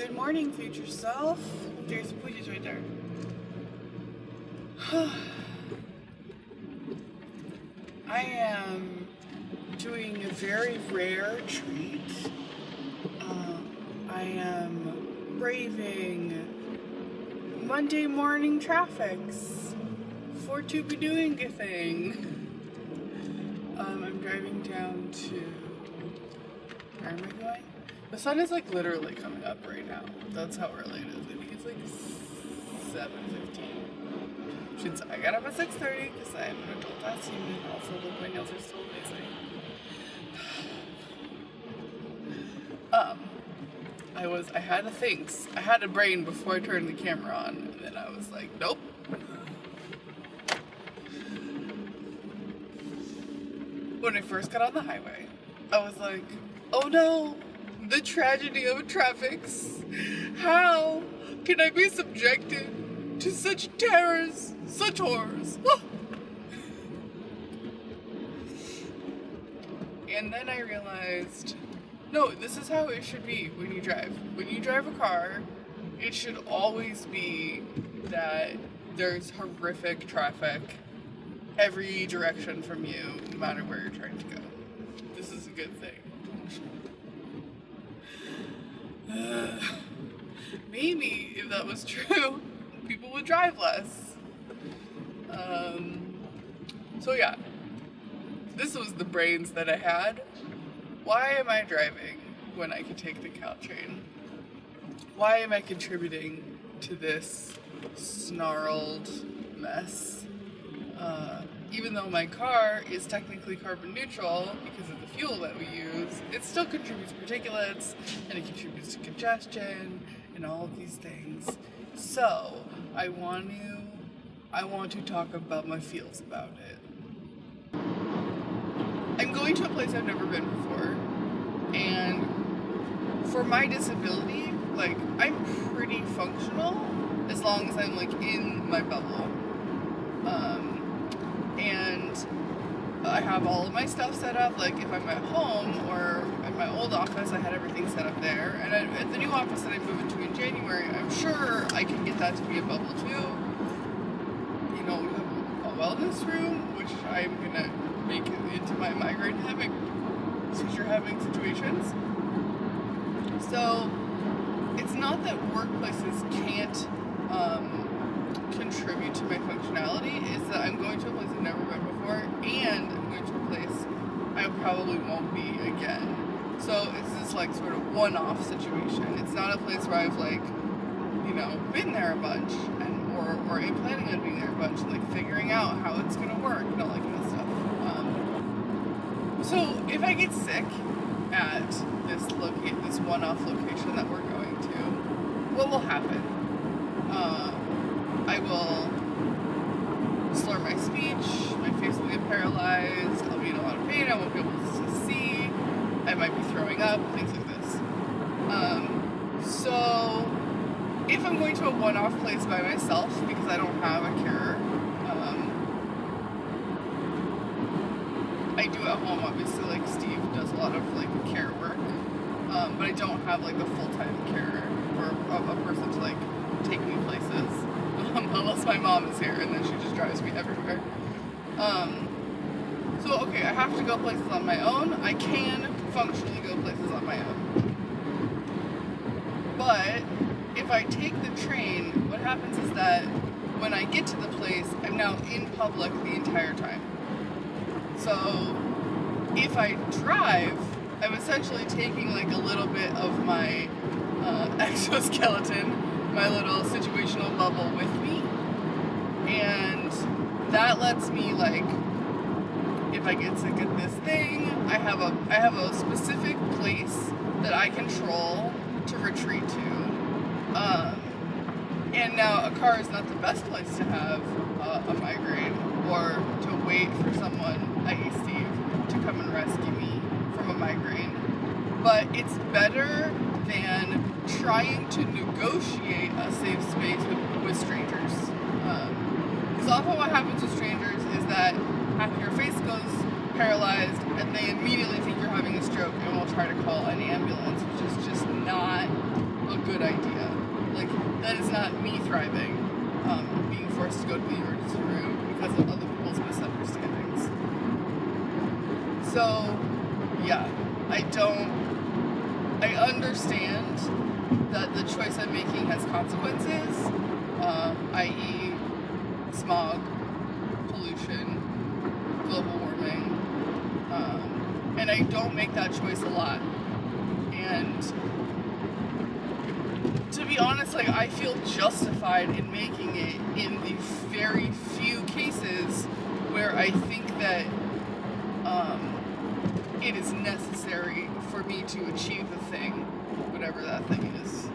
Good morning, future self. There's Pooja's right there. I am doing a very rare treat. I am braving Monday morning traffics for to be doing a thing. I'm driving down to, where am I going? The sun is like literally coming up right now. That's how early it is. I think it's like 7:15. I got up at 6:30 because I'm an adult ass human. Also, look, my nails are still amazing. I had to think. I had a brain before I turned the camera on, and then I was like, nope. When I first got on the highway, I was like, oh no, the tragedy of traffics. How can I be subjected to such terrors, such horrors? And then I realized, no, this is how it should be when you drive. When you drive a car, it should always be that there's horrific traffic every direction from you, no matter where you're trying to go. This is a good thing. Maybe if that was true, people would drive less. So yeah, this was the brains that I had. Why am I driving when I could take the Caltrain? Why am I contributing to this snarled mess? Even though my car is technically carbon neutral because of the fuel that we use, it still contributes to particulates and it contributes to congestion and all of these things. So I want to talk about my feels about it. I'm going to a place I've never been before, and for my disability, like, I'm pretty functional as long as I'm like in my bubble. And I have all of my stuff set up. Like, if I'm at home or at my old office, I had everything set up there. And at the new office that I moved into in January, I'm sure I can get that to be a bubble too. You know, we have a wellness room, which I'm gonna make it into my migraine seizure having situations. So it's not that workplaces can't contribute to my functionality, is that I'm going to a place I've never been before, and I'm going to a place I probably won't be again. So it's this like sort of one-off situation. It's not a place where I've like, you know, been there a bunch and or am planning on being there a bunch and like figuring out how it's gonna work and all that kind of stuff. So if I get sick at this one-off location that we're going to, what will happen? I will slur my speech, my face will get paralyzed, I'll be in a lot of pain, I won't be able to see, I might be throwing up, things like this. So if I'm going to a one-off place by myself because I don't have a carer, I do at home, obviously, like Steve does a lot of like care work, but I don't have like a full-time carer or a person to like take me places, unless my mom is here and then she just drives me everywhere. So okay, I have to go places on my own. I can functionally go places on my own. But if I take the train, what happens is that when I get to the place, I'm now in public the entire time. So if I drive, I'm essentially taking like a little bit of my exoskeleton, my little situational bubble with me, and that lets me, like, if I get sick at this thing, I have a specific place that I control to retreat to. And now a car is not the best place to have a migraine or to wait for someone, i.e. Steve, to come and rescue me from a migraine. But it's better than trying to negotiate a safe space with strangers. Because often what happens with strangers is that half your face goes paralyzed and they immediately think you're having a stroke and will try to call an ambulance, which is just not a good idea. not me thriving, being forced to go to the emergency room because of other people's misunderstandings. So, yeah, I understand that the choice I'm making has consequences, i.e. smog, pollution, global warming, and I don't make that choice a lot. And to be honest, like, I feel justified in making it in the very few cases where I think that it is necessary for me to achieve the thing, whatever that thing is.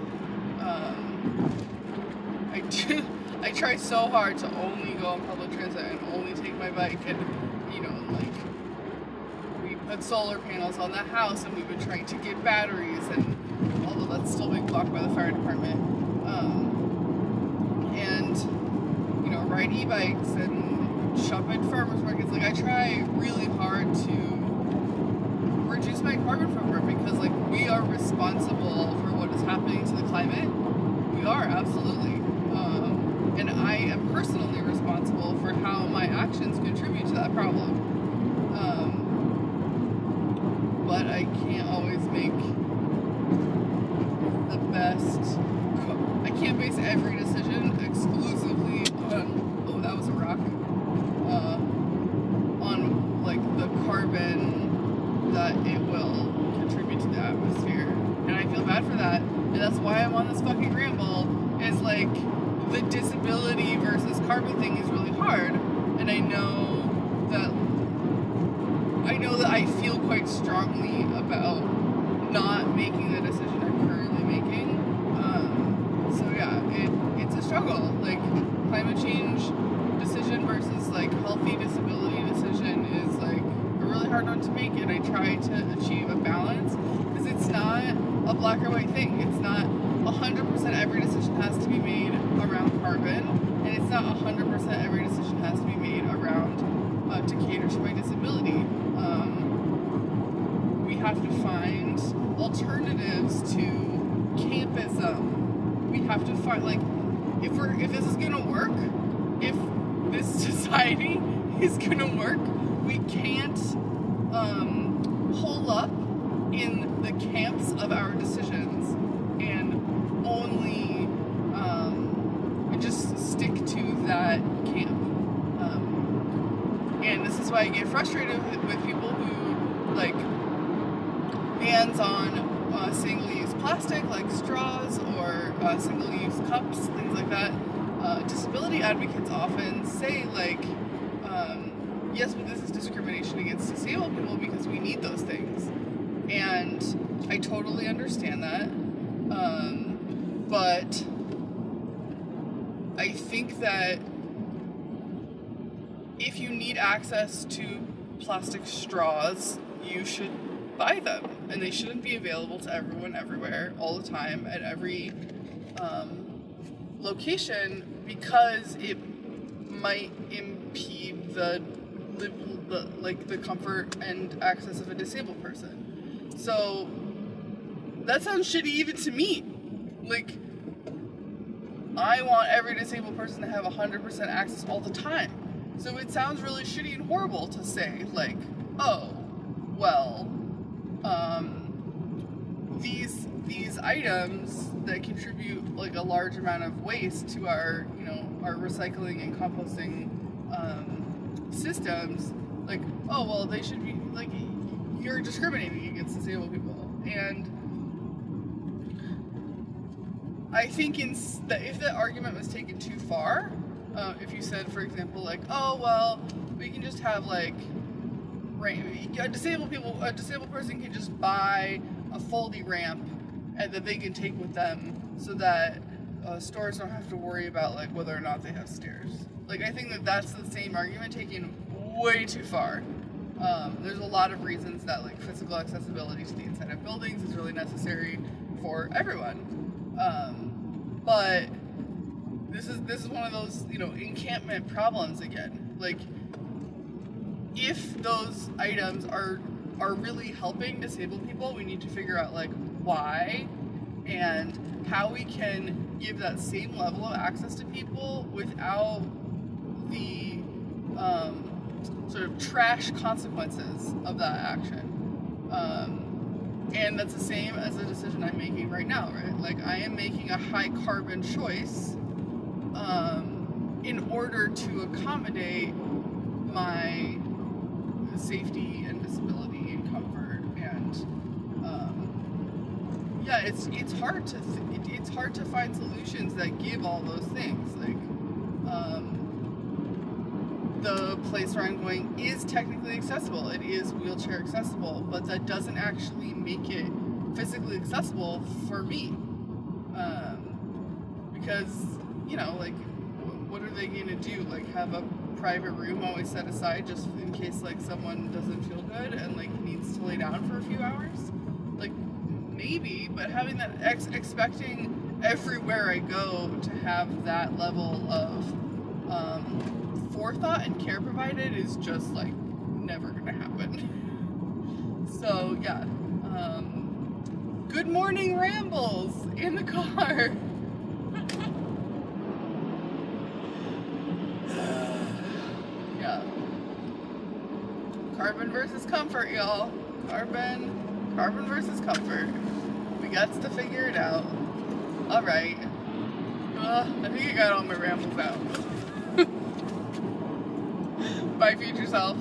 I try so hard to only go on public transit and only take my bike, and like, we put solar panels on the house, and we've been trying to get batteries, and although that's still being blocked by the fire department, and ride e-bikes and shop at farmers markets. Like, I try really hard to reduce my carbon footprint, because like, we are responsible for what is happening to the climate. We are, absolutely. And I am personally responsible for how my actions contribute to that problem. But I can't always make the best. I can't base every decision exclusively on, oh, that was a rock, on like the carbon that it will contribute to the atmosphere. And I feel bad for that. And that's why I'm on this fucking ramble, is like, the disability versus carbon thing is really hard, and I know that I feel quite strongly about not making the decision I'm currently making. So yeah, it's a struggle. Like, climate change decision versus like healthy disability decision is like a really hard one to make, and I try to achieve a balance, because it's not a black or white thing. It's not 100% every decision has to be made around carbon, and it's not 100% every decision has to be made around to cater to my disability. We have to find alternatives to campism. We have to find, like, if this is gonna work, if this society is gonna work, we can't hole up in the camps of our decisions and only just stick to that camp. And this is why I get frustrated with people who like bans on single-use plastic, like straws, or single-use cups, things like that. Disability advocates often say, like, yes, but this is discrimination against disabled people because we need those things. And I totally understand that. But I think that if you need access to plastic straws, you should buy them, and they shouldn't be available to everyone, everywhere, all the time, at every location, because it might impede the comfort and access of a disabled person. So that sounds shitty even to me. Like, I want every disabled person to have 100% access all the time. So it sounds really shitty and horrible to say, like, oh, well, these items that contribute like a large amount of waste to our, our recycling and composting systems, like, oh, well, they should be, like, you're discriminating against disabled people. And I think if the argument was taken too far, if you said, for example, like, oh, well, we can just have, like, a disabled person can just buy a foldy ramp and that they can take with them, so that stores don't have to worry about, like, whether or not they have stairs. Like, I think that that's the same argument taken way too far. There's a lot of reasons that, like, physical accessibility to the inside of buildings is really necessary for everyone. But this is one of those, encampment problems again. Like, if those items are really helping disabled people, we need to figure out, like, why and how we can give that same level of access to people without the sort of trash consequences of that action. And that's the same as the decision I'm making right now, right? Like, I am making a high carbon choice in order to accommodate my safety and disability and comfort, and yeah, it's hard to it's hard to find solutions that give all those things. Like, the place where I'm going is technically accessible. It is wheelchair accessible, but that doesn't actually make it physically accessible for me. Because, you know, like, what are they going to do? Like, have a private room always set aside just in case, like, someone doesn't feel good and, like, needs to lay down for a few hours? Like, maybe, but having that, expecting everywhere I go to have that level of forethought and care provided is just, like, never gonna happen. So, yeah. Good morning rambles in the car. Yeah. Carbon versus comfort, y'all. Carbon versus comfort. We got to figure it out. Alright. I think I got all my rambles out. Bye, future self.